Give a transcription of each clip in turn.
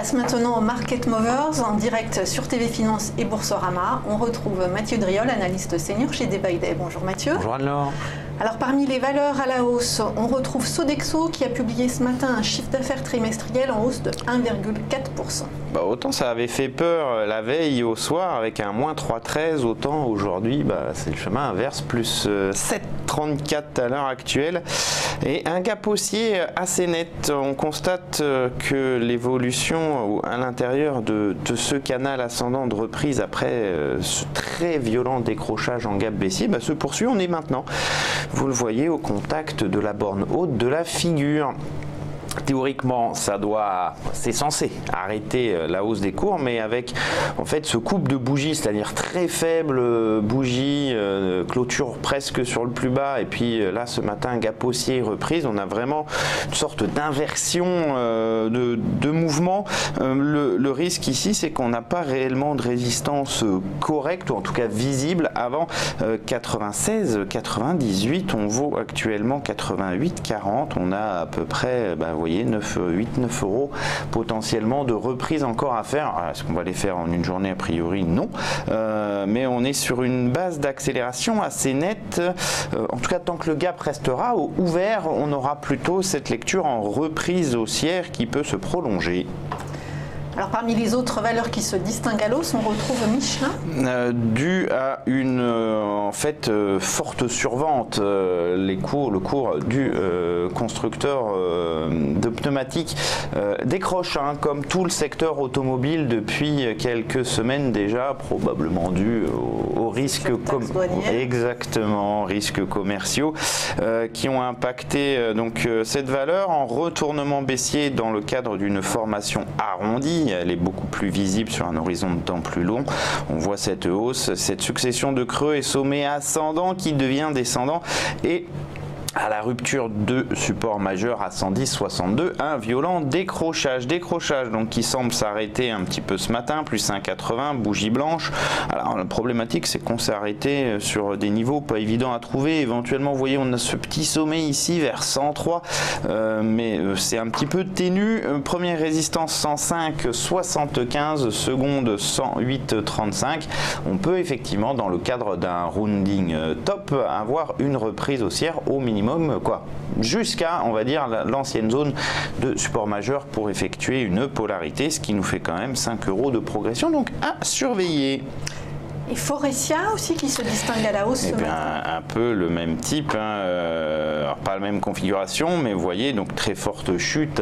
Place maintenant aux Market Movers en direct sur TV Finance et Boursorama. On retrouve Mathieu Driol, analyste senior chez Day by Day. Bonjour Mathieu. Bonjour Anne-Laure. Alors parmi les valeurs à la hausse, on retrouve Sodexo qui a publié ce matin un chiffre d'affaires trimestriel en hausse de 1,4%. Autant ça avait fait peur la veille au soir avec un moins 3,13, autant aujourd'hui c'est le chemin inverse, plus 7,34 à l'heure actuelle. Et un gap haussier assez net. On constate que l'évolution à l'intérieur de ce canal ascendant de reprise après ce très violent décrochage en gap baissier se poursuit. On est maintenant, vous le voyez, au contact de la borne haute de la figure. Théoriquement, c'est censé arrêter la hausse des cours, mais avec en fait ce couple de bougies, c'est-à-dire très faible bougie, clôture presque sur le plus bas, et puis là ce matin gap haussier reprise, on a vraiment une sorte d'inversion de mouvement. Le risque ici, c'est qu'on n'a pas réellement de résistance correcte, ou en tout cas visible, avant 96,98. On vaut actuellement 88,40. On a à peu près, vous voyez, 8-9 euros potentiellement de reprise encore à faire. Est-ce qu'on va les faire en une journée? A priori non, mais on est sur une base d'accélération assez nette. En tout cas, tant que le gap restera ouvert, on aura plutôt cette lecture en reprise haussière qui peut se prolonger. Alors parmi les autres valeurs qui se distinguent à l'hausse, on retrouve Michelin. Dû à une forte survente, le cours du constructeur de pneumatiques décroche, comme tout le secteur automobile depuis quelques semaines déjà, probablement dû aux risques risques commerciaux qui ont impacté cette valeur en retournement baissier dans le cadre d'une formation arrondie. Elle est beaucoup plus visible sur un horizon de temps plus long. On voit cette hausse, cette succession de creux et sommets ascendants qui devient descendant, et à la rupture de support majeur à 110,62, un violent décrochage donc qui semble s'arrêter un petit peu ce matin, plus 1,80, bougie blanche. Alors la problématique, c'est qu'on s'est arrêté sur des niveaux pas évidents à trouver. Éventuellement, vous voyez, on a ce petit sommet ici vers 103, mais c'est un petit peu ténu. Première résistance 105,75, seconde 108,35. On peut effectivement, dans le cadre d'un rounding top, avoir une reprise haussière au minimum, jusqu'à, on va dire, l'ancienne zone de support majeur pour effectuer une polarité, ce qui nous fait quand même 5 euros de progression, donc à surveiller. Et Forestia aussi qui se distingue à la hausse. Un peu le même type, alors pas la même configuration, mais vous voyez, donc très forte chute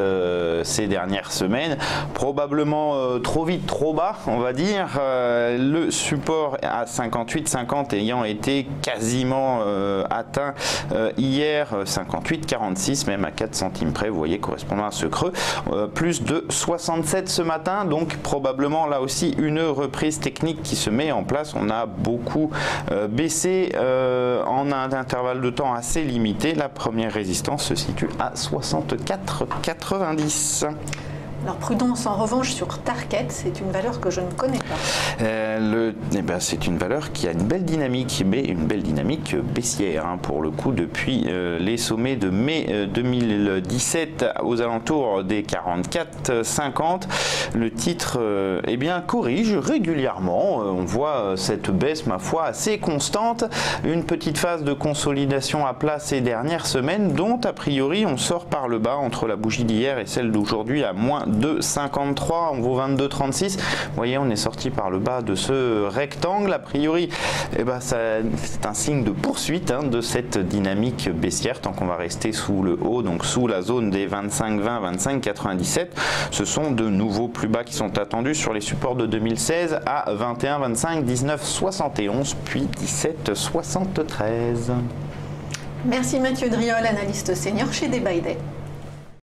ces dernières semaines, probablement trop vite, trop bas, on va dire. Le support à 58,50 ayant été quasiment atteint hier, 58,46, même à 4 centimes près, vous voyez, correspondant à ce creux, plus de 67 ce matin, donc probablement là aussi une reprise technique qui se met en place. On a beaucoup baissé en un intervalle de temps assez limité. La première résistance se situe à 64,90. Alors prudence en revanche sur Tarkett, c'est une valeur que je ne connais pas. C'est une valeur qui a une belle dynamique, mais une belle dynamique baissière pour le coup depuis les sommets de mai 2017 aux alentours des 44,50. Le titre corrige régulièrement. On voit cette baisse, ma foi, assez constante. Une petite phase de consolidation à plat ces dernières semaines, dont a priori on sort par le bas entre la bougie d'hier et celle d'aujourd'hui à moins 2,53, on vaut 22,36. Vous voyez, on est sorti par le bas de ce rectangle. A priori, c'est un signe de poursuite de cette dynamique baissière tant qu'on va rester sous le haut, donc sous la zone des 25,20, 25,97. Ce sont de nouveaux plus bas qui sont attendus sur les supports de 2016 à 21,25, 19,71, puis 17,73. Merci Mathieu Driol, analyste senior chez Day by Day.